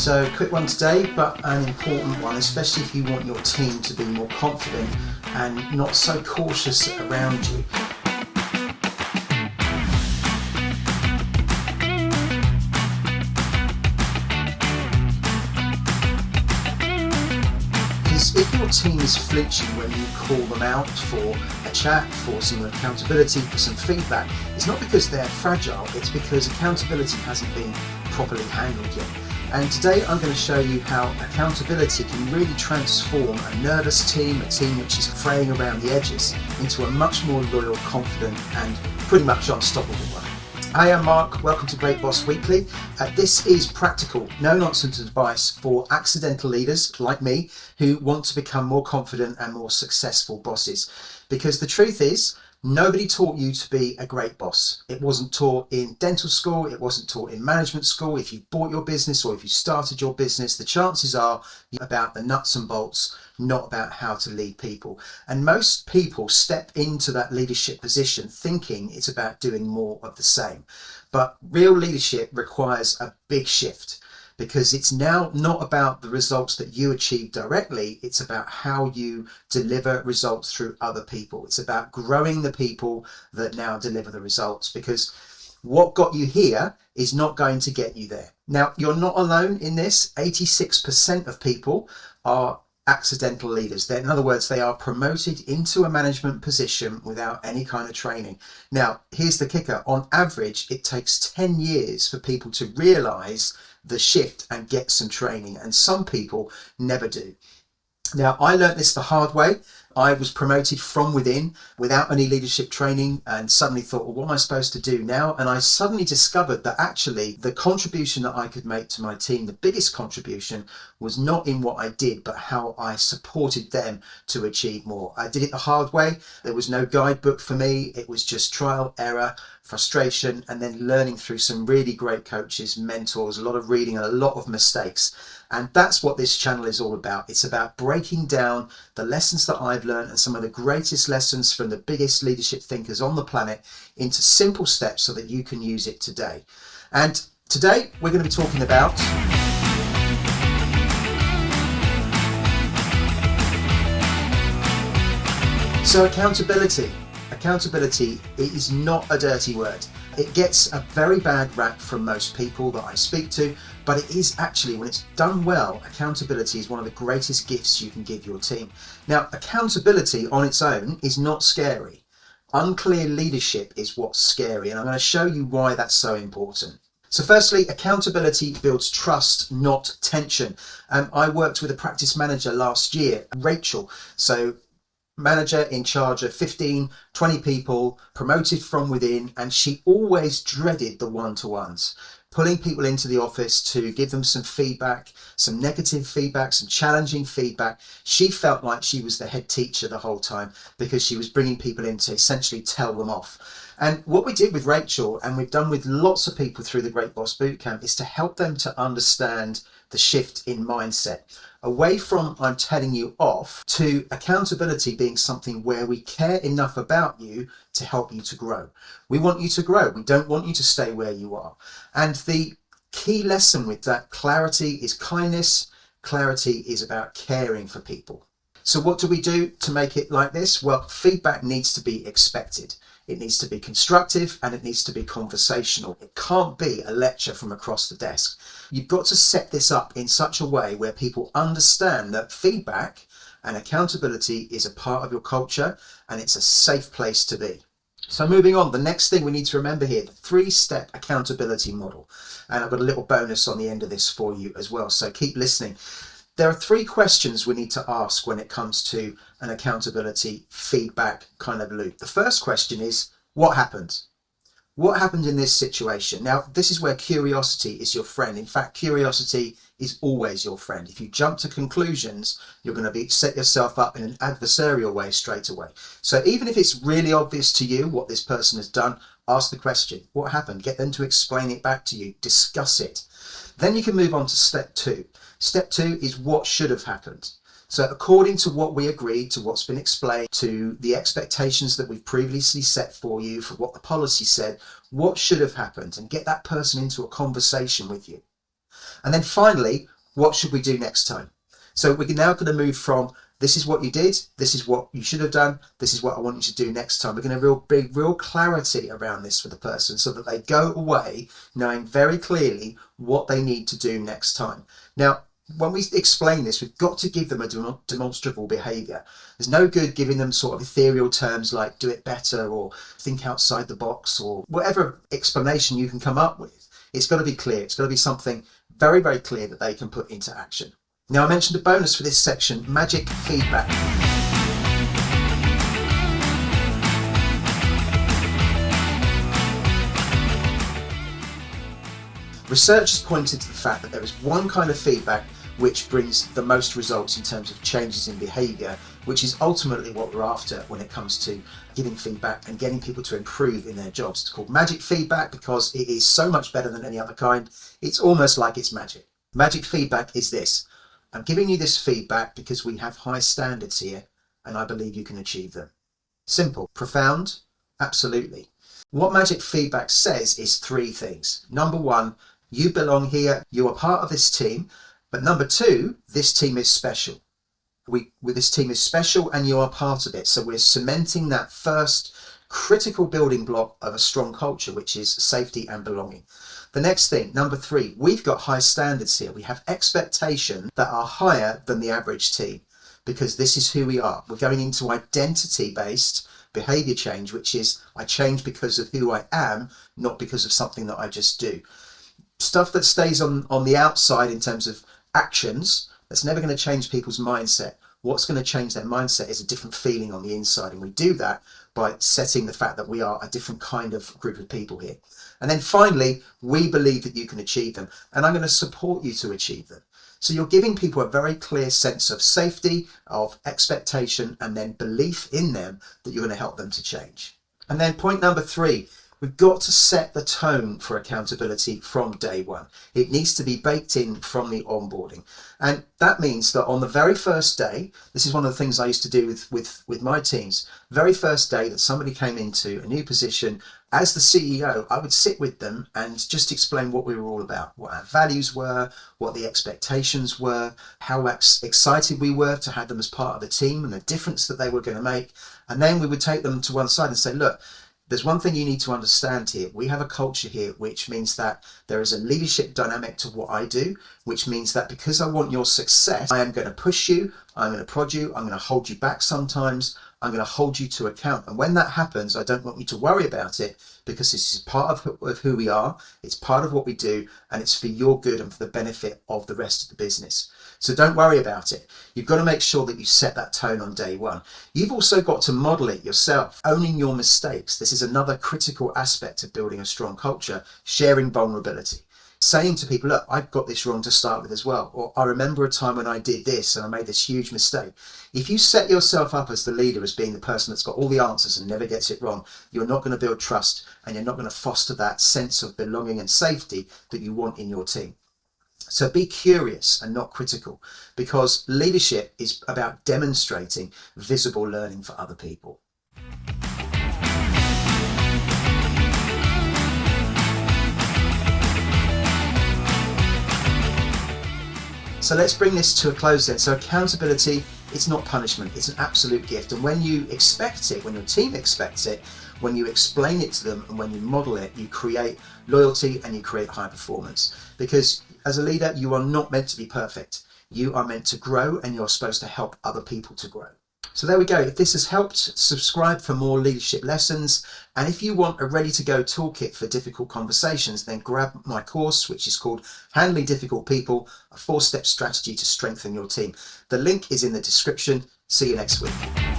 So quick one today, but an important one, especially if you want your team to be more confident and not so cautious around you. Because if your team is flinching when you call them out for a chat, for some accountability, for some feedback, it's not because they're fragile, it's because accountability hasn't been properly handled yet. And today I'm going to show you how accountability can really transform a nervous team, a team which is fraying around the edges, into a much more loyal, confident and pretty much unstoppable one. Hi, I'm Mark, welcome to Great Boss Weekly. This is practical, no nonsense advice for accidental leaders like me who want to become more confident and more successful bosses. Because the truth is, nobody taught you to be a great boss. It wasn't taught in dental school, it wasn't taught in management school. If you bought your business or if you started your business, the chances are about the nuts and bolts, not about how to lead people. And most people step into that leadership position thinking it's about doing more of the same. But real leadership requires a big shift, because it's now not about the results that you achieve directly, it's about how you deliver results through other people. It's about growing the people that now deliver the results, because what got you here is not going to get you there. Now, you're not alone in this. 86% of people are accidental leaders. In other words, they are promoted into a management position without any kind of training. Now, here's the kicker. On average, it takes 10 years for people to realize the shift and get some training, and some people never do. Now, I learned this the hard way. I was promoted from within without any leadership training and suddenly thought, well, what am I supposed to do now? And I suddenly discovered that actually the contribution that I could make to my team, the biggest contribution, was not in what I did, but how I supported them to achieve more. I did it the hard way. There was no guidebook for me. It was just trial, error, frustration, and then learning through some really great coaches, mentors, a lot of reading, and a lot of mistakes. And that's what this channel is all about. It's about breaking down the lessons that I've learned and some of the greatest lessons from the biggest leadership thinkers on the planet into simple steps so that you can use it today. And today we're going to be talking about accountability. Accountability is not a dirty word. It gets a very bad rap from most people that I speak to, but it is actually, when it's done well, accountability is one of the greatest gifts you can give your team. Now, accountability on its own is not scary. Unclear leadership is what's scary, and I'm going to show you why that's so important. So firstly, accountability builds trust, not tension. I worked with a practice manager last year, Rachel. So manager in charge of 15, 20 people, promoted from within, and she always dreaded the one-to-ones. Pulling people into the office to give them some feedback, some negative feedback, some challenging feedback. She felt like she was the head teacher the whole time because she was bringing people in to essentially tell them off. And what we did with Rachel, and we've done with lots of people through the Great Boss Bootcamp, is to help them to understand the shift in mindset. Away from I'm telling you off to accountability being something where we care enough about you to help you to grow. We want you to grow. We don't want you to stay where you are. And the key lesson with that clarity is kindness. Clarity is about caring for people. So what do we do to make it like this? Well, feedback needs to be expected. It needs to be constructive and it needs to be conversational. It can't be a lecture from across the desk. You've got to set this up in such a way where people understand that feedback and accountability is a part of your culture and it's a safe place to be. So moving on, the next thing we need to remember here, the 3-step accountability model. And I've got a little bonus on the end of this for you as well, so keep listening. There are 3 questions we need to ask when it comes to an accountability feedback kind of loop. The first question is, what happened? What happened in this situation? Now, this is where curiosity is your friend. In fact, curiosity is always your friend. If you jump to conclusions, you're going to set yourself up in an adversarial way straight away. So even if it's really obvious to you what this person has done, ask the question, what happened? Get them to explain it back to you. Discuss it. Then you can move on to step 2. Step 2 is what should have happened. So according to what we agreed, to what's been explained, to the expectations that we've previously set for you, for what the policy said, what should have happened, and get that person into a conversation with you. And then finally, What should we do next time? So we're now going to move from this is what you did, this is what you should have done, this is what I want you to do next time. We're going to bring real clarity around this for the person so that they go away knowing very clearly what they need to do next time. Now, when we explain this, we've got to give them a demonstrable behaviour. There's no good giving them sort of ethereal terms like do it better or think outside the box or whatever explanation you can come up with. It's got to be clear. It's got to be something very, very clear that they can put into action. Now, I mentioned a bonus for this section, magic feedback. Research has pointed to the fact that there is one kind of feedback which brings the most results in terms of changes in behaviour, which is ultimately what we're after when it comes to giving feedback and getting people to improve in their jobs. It's called magic feedback because it is so much better than any other kind. It's almost like it's magic. Magic feedback is this. I'm giving you this feedback because we have high standards here and I believe you can achieve them. Simple. Profound? Absolutely. What magic feedback says is three things. Number one, you belong here, you are part of this team. But number two, this team is special. This team is special and you are part of it. So we're cementing that first critical building block of a strong culture, which is safety and belonging. The next thing, number three, we've got high standards here. We have expectations that are higher than the average team because this is who we are. We're going into identity-based behavior change, which is I change because of who I am, not because of something that I just do. Stuff that stays on the outside in terms of actions, that's never going to change people's mindset. What's going to change their mindset is a different feeling on the inside. And we do that by setting the fact that we are a different kind of group of people here. And then finally, we believe that you can achieve them. And I'm going to support you to achieve them. So you're giving people a very clear sense of safety, of expectation, and then belief in them that you're going to help them to change. And then point number three, we've got to set the tone for accountability from day one. It needs to be baked in from the onboarding. And that means that on the very first day, this is one of the things I used to do with my teams, very first day that somebody came into a new position, as the CEO, I would sit with them and just explain what we were all about, what our values were, what the expectations were, how excited we were to have them as part of the team and the difference that they were going to make. And then we would take them to one side and say, look, there's one thing you need to understand here. We have a culture here, which means that there is a leadership dynamic to what I do, which means that because I want your success, I am going to push you, I'm going to prod you, I'm going to hold you back sometimes, I'm going to hold you to account. And when that happens, I don't want you to worry about it because this is part of who we are, it's part of what we do, and it's for your good and for the benefit of the rest of the business. So don't worry about it. You've got to make sure that you set that tone on day one. You've also got to model it yourself, owning your mistakes. This is another critical aspect of building a strong culture, sharing vulnerability. Saying to people, look, I've got this wrong to start with as well. Or I remember a time when I did this and I made this huge mistake. If you set yourself up as the leader, as being the person that's got all the answers and never gets it wrong, you're not going to build trust and you're not going to foster that sense of belonging and safety that you want in your team. So be curious and not critical, because leadership is about demonstrating visible learning for other people. So let's bring this to a close then. So accountability, it's not punishment, it's an absolute gift. And when you expect it, when your team expects it, when you explain it to them and when you model it, you create loyalty and you create high performance. Because as a leader, you are not meant to be perfect. You are meant to grow and you're supposed to help other people to grow. So there we go. If this has helped, subscribe for more leadership lessons. And if you want a ready-to-go toolkit for difficult conversations, then grab my course, which is called Handling Difficult People, a 4-step strategy to strengthen your team. The link is in the description. See you next week.